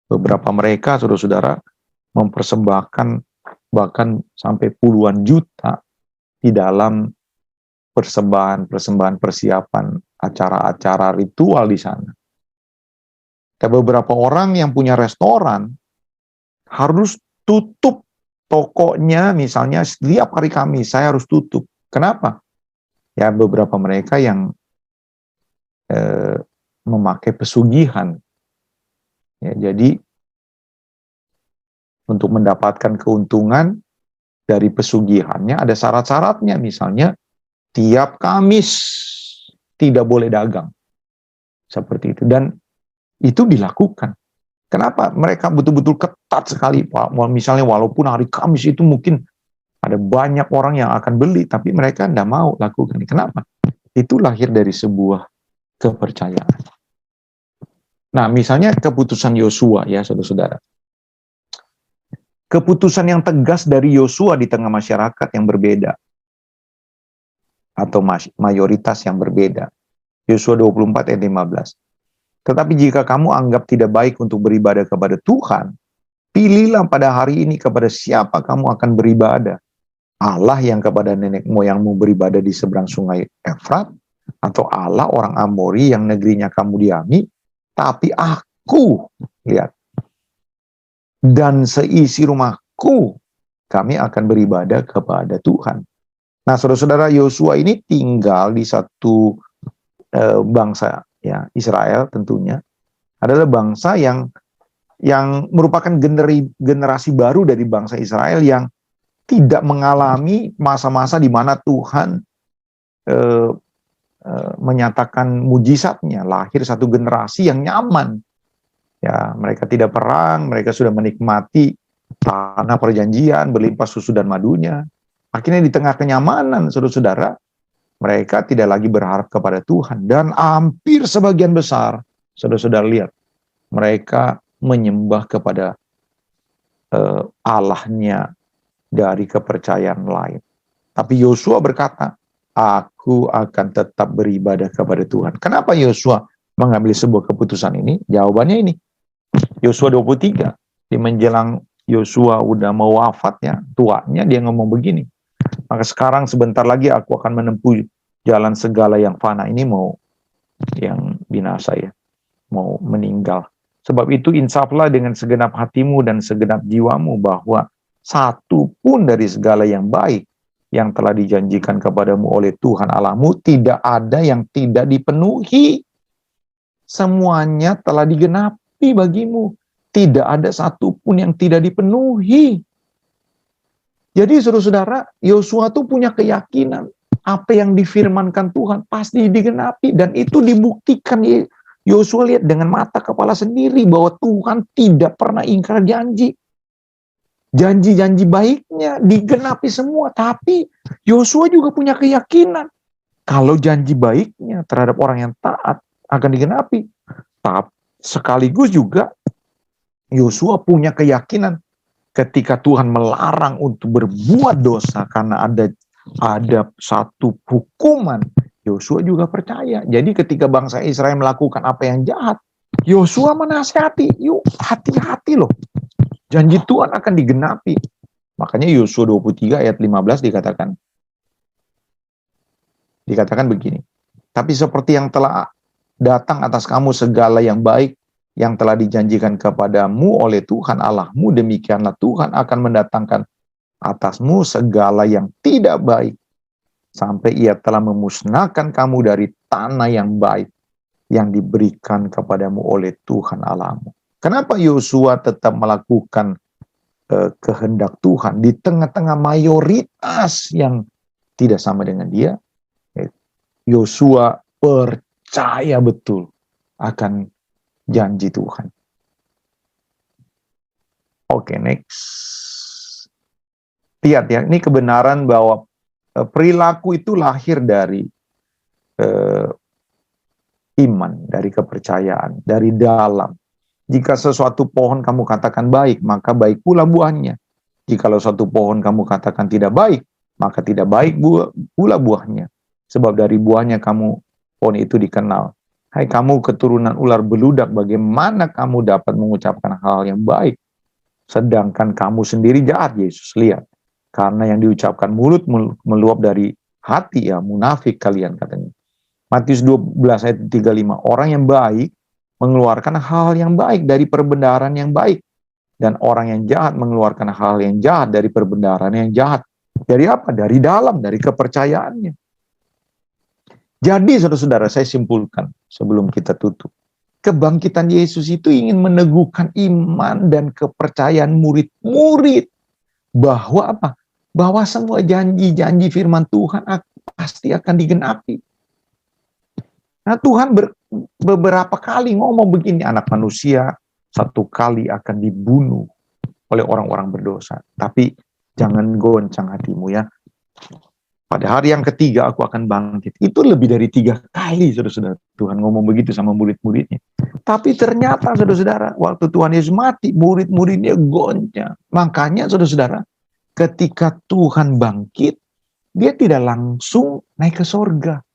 S2: Beberapa mereka, saudara-saudara, mempersembahkan bahkan sampai puluhan juta di dalam persembahan persiapan acara-acara ritual di sana. Dan beberapa orang yang punya restoran harus tutup tokonya, misalnya setiap hari Kamis saya harus tutup. Kenapa? Ya beberapa mereka yang memakai pesugihan. Ya, jadi untuk mendapatkan keuntungan dari pesugihannya ada syarat-syaratnya. Misalnya tiap Kamis tidak boleh dagang. Seperti itu. Dan itu dilakukan. Kenapa? Mereka betul-betul ketat sekali, Pak. Misalnya walaupun hari Kamis itu mungkin Ada banyak orang yang akan beli, tapi mereka tidak mau lakukan. Kenapa? Itu lahir dari sebuah kepercayaan. Nah, misalnya keputusan Yosua, ya saudara-saudara. Keputusan yang tegas dari Yosua di tengah masyarakat yang berbeda, atau mayoritas yang berbeda. Yosua 24 ayat 15. Tetapi jika kamu anggap tidak baik untuk beribadah kepada Tuhan, pilihlah pada hari ini kepada siapa kamu akan beribadah. Allah yang kepada nenek moyangmu beribadah di seberang sungai Efrat, atau Allah orang Amori yang negerinya kamu diami, tapi aku, lihat, dan seisi rumahku, kami akan beribadah kepada Tuhan. Nah, saudara-saudara, Yosua ini tinggal di satu bangsa, ya, Israel tentunya, adalah bangsa yang merupakan generasi baru dari bangsa Israel yang tidak mengalami masa-masa di mana Tuhan menyatakan mujizatnya. Lahir satu generasi yang nyaman. Ya, mereka tidak perang, mereka sudah menikmati tanah perjanjian, berlimpah susu dan madunya. Akhirnya di tengah kenyamanan, saudara-saudara, mereka tidak lagi berharap kepada Tuhan. Dan hampir sebagian besar, saudara-saudara lihat, mereka menyembah kepada Allahnya dari kepercayaan lain. Tapi Yosua berkata, aku akan tetap beribadah kepada Tuhan. Kenapa Yosua mengambil sebuah keputusan ini? Jawabannya ini. Yosua 23, di menjelang Yosua udah mau wafat, ya, tuanya, dia ngomong begini. Maka sekarang sebentar lagi aku akan menempuh jalan segala yang fana. Ini mau yang binasa, ya, mau meninggal. Sebab itu insaflah dengan segenap hatimu dan segenap jiwamu bahwa satu pun dari segala yang baik yang telah dijanjikan kepadamu oleh Tuhan Allahmu tidak ada yang tidak dipenuhi. Semuanya telah digenapi bagimu. Tidak ada satu pun yang tidak dipenuhi. Jadi saudara-saudara, Yosua itu punya keyakinan apa yang difirmankan Tuhan pasti digenapi, dan itu dibuktikan. Yosua lihat dengan mata kepala sendiri bahwa Tuhan tidak pernah ingkar janji. Janji-janji baiknya digenapi semua. Tapi Yosua juga punya keyakinan kalau janji baiknya terhadap orang yang taat akan digenapi. Tapi sekaligus juga Yosua punya keyakinan ketika Tuhan melarang untuk berbuat dosa karena ada satu hukuman, Yosua juga percaya. Jadi ketika bangsa Israel melakukan apa yang jahat, Yosua menasihati, yuk hati-hati loh. Janji Tuhan akan digenapi. Makanya Yosua 23 ayat 15 dikatakan begini. Tapi seperti yang telah datang atas kamu segala yang baik yang telah dijanjikan kepadamu oleh Tuhan Allahmu, demikianlah Tuhan akan mendatangkan atasmu segala yang tidak baik, sampai ia telah memusnahkan kamu dari tanah yang baik yang diberikan kepadamu oleh Tuhan Allahmu. Kenapa Yosua tetap melakukan kehendak Tuhan di tengah-tengah mayoritas yang tidak sama dengan dia? Yosua percaya betul akan janji Tuhan. Oke, next. Lihat ya, ini kebenaran bahwa perilaku itu lahir dari iman, dari kepercayaan, dari dalam. Jika sesuatu pohon kamu katakan baik, maka baik pula buahnya. Jikalau suatu pohon kamu katakan tidak baik, maka tidak baik pula buahnya. Sebab dari buahnya pohon itu dikenal. Hai kamu keturunan ular beludak, bagaimana kamu dapat mengucapkan hal yang baik, sedangkan kamu sendiri jahat? Yesus, lihat. Karena yang diucapkan mulut meluap dari hati, ya munafik kalian, katanya. Matius 12 ayat 35, orang yang baik mengeluarkan hal yang baik dari perbendaharaan yang baik, dan orang yang jahat mengeluarkan hal yang jahat dari perbendaharaan yang jahat. Dari apa? Dari dalam, dari kepercayaannya. Jadi saudara-saudara, saya simpulkan sebelum kita tutup. Kebangkitan Yesus itu ingin meneguhkan iman dan kepercayaan murid-murid bahwa apa? Bahwa semua janji-janji firman Tuhan pasti akan digenapi. Nah, Tuhan beberapa kali ngomong begini, anak manusia satu kali akan dibunuh oleh orang-orang berdosa. Tapi Jangan goncang hatimu ya. Pada hari yang ketiga aku akan bangkit. Itu lebih dari 3 kali, saudara-saudara. Tuhan ngomong begitu sama murid-muridnya. Tapi ternyata, saudara-saudara, waktu Tuhan Yesus mati, murid-muridnya goncang. Makanya, saudara-saudara, ketika Tuhan bangkit, dia tidak langsung naik ke sorga.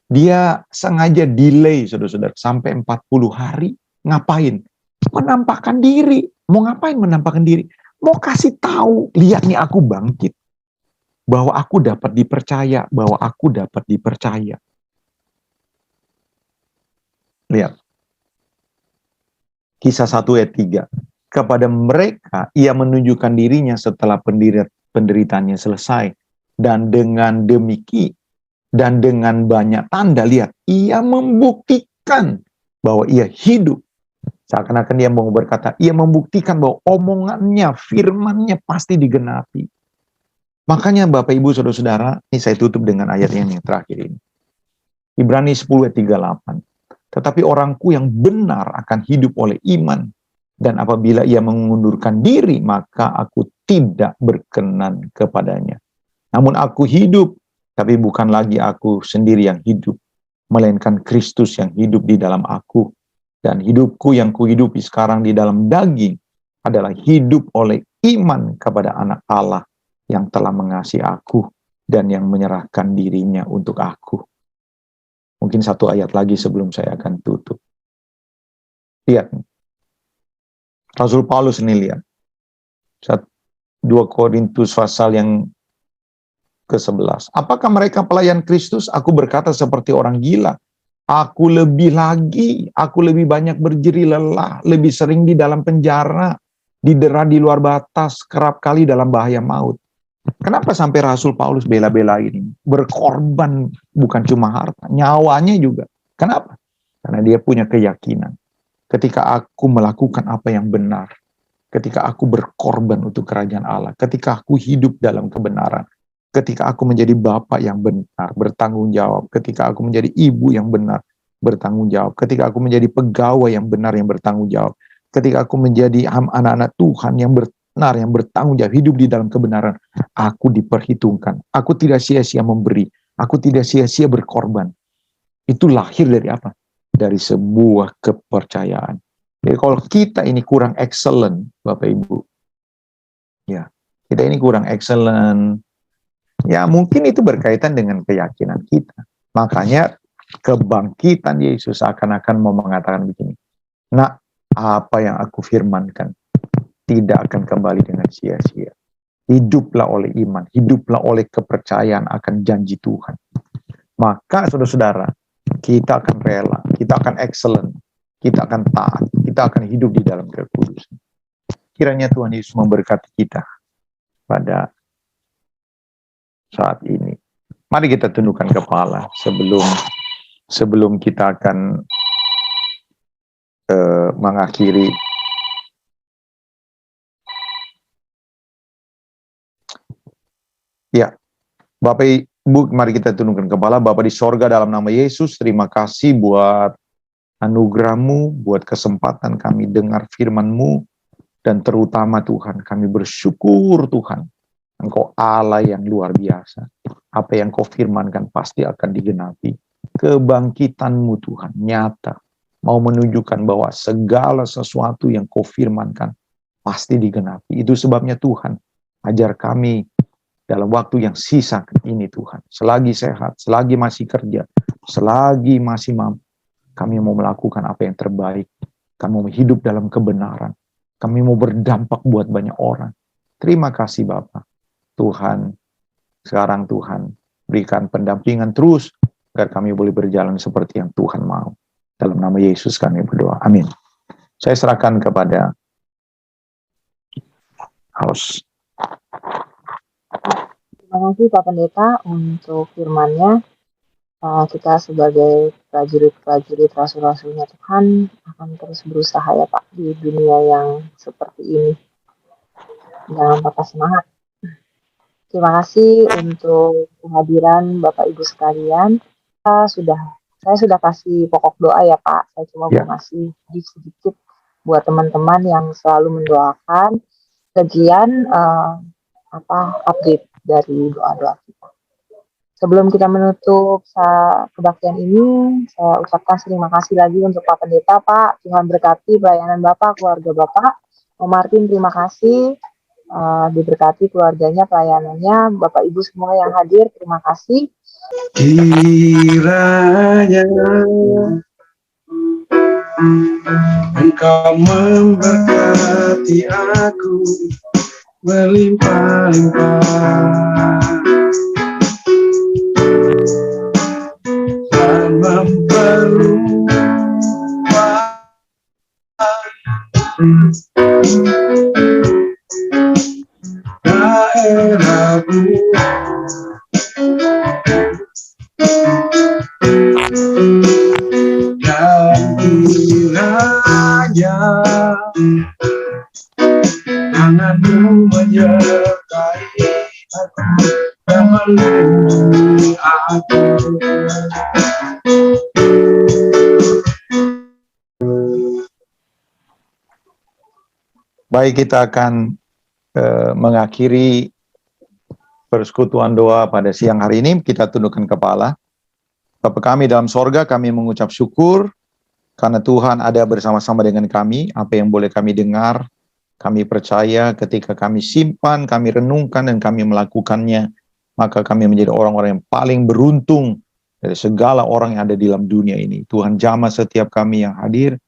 S2: Dia sengaja delay, saudara-saudara, sampai 40 hari. Ngapain? Menampakkan diri. Mau ngapain menampakkan diri? Mau kasih tahu, lihat nih aku bangkit. Bahwa aku dapat dipercaya, bahwa aku dapat dipercaya. Lihat. Kisah 1 ayat 3. Kepada mereka, ia menunjukkan dirinya setelah penderitaannya selesai. Dan dengan demikian, dan dengan banyak tanda, lihat, ia membuktikan bahwa ia hidup. Seakan-akan dia mau berkata, ia membuktikan bahwa omongannya, firmannya pasti digenapi. Makanya Bapak Ibu Saudara-saudara, ini saya tutup dengan ayat yang terakhir ini. Ibrani 10 ayat 38. Tetapi orangku yang benar akan hidup oleh iman. Dan apabila ia mengundurkan diri, maka aku tidak berkenan kepadanya. Namun aku hidup, tapi bukan lagi aku sendiri yang hidup, melainkan Kristus yang hidup di dalam aku. Dan hidupku yang kuhidupi sekarang di dalam daging adalah hidup oleh iman kepada Anak Allah yang telah mengasihi aku dan yang menyerahkan dirinya untuk aku. Mungkin 1 ayat lagi sebelum saya akan tutup. Lihat. Rasul Paulus ini lihat. 2 Korintus pasal yang ke-11. Apakah mereka pelayan Kristus? Aku berkata seperti orang gila. Aku lebih banyak berjeri lelah, lebih sering di dalam penjara, didera di luar batas, kerap kali dalam bahaya maut. Kenapa sampai Rasul Paulus bela-bela ini? Berkorban bukan cuma harta, nyawanya juga. Kenapa? Karena dia punya keyakinan. Ketika aku melakukan apa yang benar, ketika aku berkorban untuk kerajaan Allah, ketika aku hidup dalam kebenaran, ketika aku menjadi bapak yang benar, bertanggung jawab, ketika aku menjadi ibu yang benar, bertanggung jawab, ketika aku menjadi pegawai yang benar, yang bertanggung jawab, ketika aku menjadi anak-anak Tuhan yang benar, yang bertanggung jawab, hidup di dalam kebenaran, aku diperhitungkan. Aku tidak sia-sia memberi. Aku tidak sia-sia berkorban. Itu lahir dari apa? Dari sebuah kepercayaan. Jadi kalau kita ini kurang excellent, Bapak Ibu, ya, kita ini kurang excellent, ya mungkin itu berkaitan dengan keyakinan kita. Makanya kebangkitan Yesus akan mau mengatakan begini, nah, apa yang aku firmankan tidak akan kembali dengan sia-sia. Hiduplah oleh iman, hiduplah oleh kepercayaan akan janji Tuhan. Maka saudara-saudara, kita akan rela, kita akan excellent, kita akan taat, kita akan hidup di dalam kekudusan. Kiranya Tuhan Yesus memberkati kita pada saat ini. Mari kita tundukkan kepala sebelum kita akan mengakhiri. Ya, Bapak Ibu, mari kita tundukkan kepala. Bapa di sorga, dalam nama Yesus, terima kasih buat anugerah-Mu, buat kesempatan kami dengar firman-Mu, dan terutama Tuhan, kami bersyukur Tuhan, Engkau Allah yang luar biasa. Apa yang Kau firmankan pasti akan digenapi. Kebangkitan-Mu Tuhan, nyata, mau menunjukkan bahwa segala sesuatu yang Kau firmankan pasti digenapi. Itu sebabnya Tuhan, ajar kami dalam waktu yang sisa ini Tuhan, selagi sehat, selagi masih kerja, selagi masih mampu, kami mau melakukan apa yang terbaik. Kami mau hidup dalam kebenaran. Kami mau berdampak buat banyak orang. Terima kasih Bapa. Tuhan, sekarang Tuhan, berikan pendampingan terus, agar kami boleh berjalan seperti yang Tuhan mau. Dalam nama Yesus kami berdoa. Amin. Saya serahkan kepada host.
S1: Terima kasih Pak Pendeta untuk firman-Nya. Kita sebagai prajurit-prajurit rasul-rasulnya Tuhan akan terus berusaha ya Pak di dunia yang seperti ini. Jangan patah semangat. Terima kasih untuk kehadiran Bapak Ibu sekalian. Saya sudah kasih pokok doa ya Pak. Saya cuma mau ngasih sedikit buat teman-teman yang selalu mendoakan. Lagian update dari doa-doa kita. Sebelum kita menutup kebaktian ini, saya ucapkan terima kasih lagi untuk Pak Pendeta, Pak. Tuhan berkati pelayanan Bapak, keluarga Bapak. Om Martin, terima kasih. Diberkati keluarganya, pelayanannya. Bapak Ibu semua yang hadir, terima kasih.
S3: Kiranya Engkau memberkati aku berlimpah-limpah dan memperluas daerahku dan kiranya tanganmu menyertai aku dan melindungi aku.
S2: Baik, kita akan mengakhiri persekutuan doa pada siang hari ini. Kita tundukkan kepala. Bapa kami dalam sorga, kami mengucap syukur karena Tuhan ada bersama-sama dengan kami. Apa yang boleh kami dengar, kami percaya ketika kami simpan, kami renungkan, dan kami melakukannya, maka kami menjadi orang-orang yang paling beruntung dari segala orang yang ada di dalam dunia ini. Tuhan jamah setiap kami yang hadir,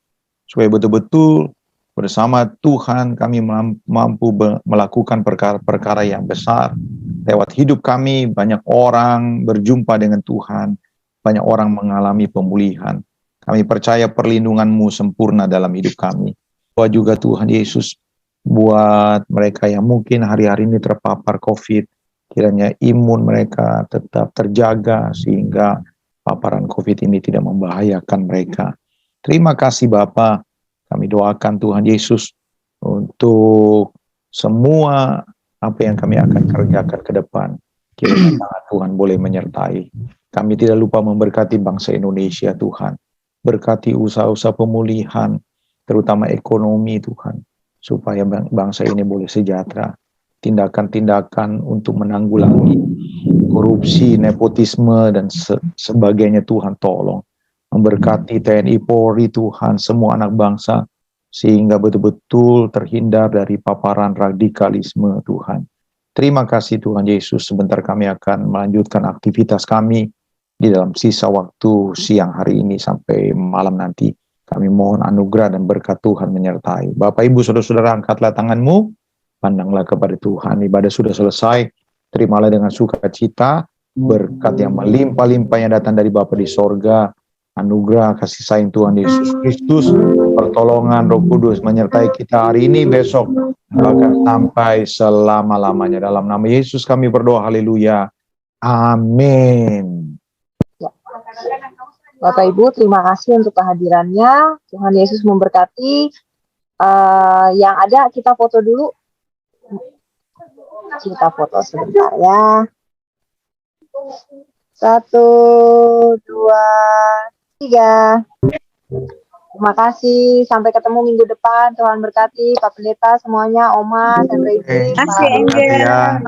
S2: supaya betul-betul bersama Tuhan kami mampu melakukan perkara-perkara yang besar. Lewat hidup kami, banyak orang berjumpa dengan Tuhan, banyak orang mengalami pemulihan. Kami percaya perlindungan-Mu sempurna dalam hidup kami. Doa juga Tuhan Yesus, buat mereka yang mungkin hari-hari ini terpapar COVID, kiranya imun mereka tetap terjaga, sehingga paparan COVID ini tidak membahayakan mereka. Terima kasih Bapa. Kami doakan Tuhan Yesus untuk semua apa yang kami akan kerjakan ke depan. Kiranya tangan Tuhan boleh menyertai. Kami tidak lupa memberkati bangsa Indonesia Tuhan. Berkati usaha-usaha pemulihan, terutama ekonomi Tuhan. Supaya bangsa ini boleh sejahtera. Tindakan-tindakan untuk menanggulangi korupsi, nepotisme, dan sebagainya Tuhan tolong. Memberkati TNI Polri Tuhan, semua anak bangsa, sehingga betul-betul terhindar dari paparan radikalisme Tuhan. Terima kasih Tuhan Yesus. Sebentar kami akan melanjutkan aktivitas kami di dalam sisa waktu siang hari ini sampai malam nanti. Kami mohon anugerah dan berkat Tuhan menyertai. Bapak Ibu Saudara-saudara, angkatlah tanganmu, pandanglah kepada Tuhan. Ibadah sudah selesai, terimalah dengan sukacita berkat yang melimpah-limpah yang datang dari Bapa di sorga. Anugerah kasih sayang Tuhan Yesus Kristus, pertolongan Roh Kudus menyertai kita hari ini, besok, bahkan sampai selama-lamanya. Dalam nama Yesus kami berdoa, haleluya, amin.
S1: Ya. Bapak Ibu, terima kasih untuk kehadirannya. Tuhan Yesus memberkati. Yang ada kita foto dulu. Kita foto sebentar ya. 1, 2, 3. Terima kasih. Sampai ketemu minggu depan. Tuhan berkati. Pak Pendeta semuanya, Oma, dan Regi.
S2: Terima kasih ya.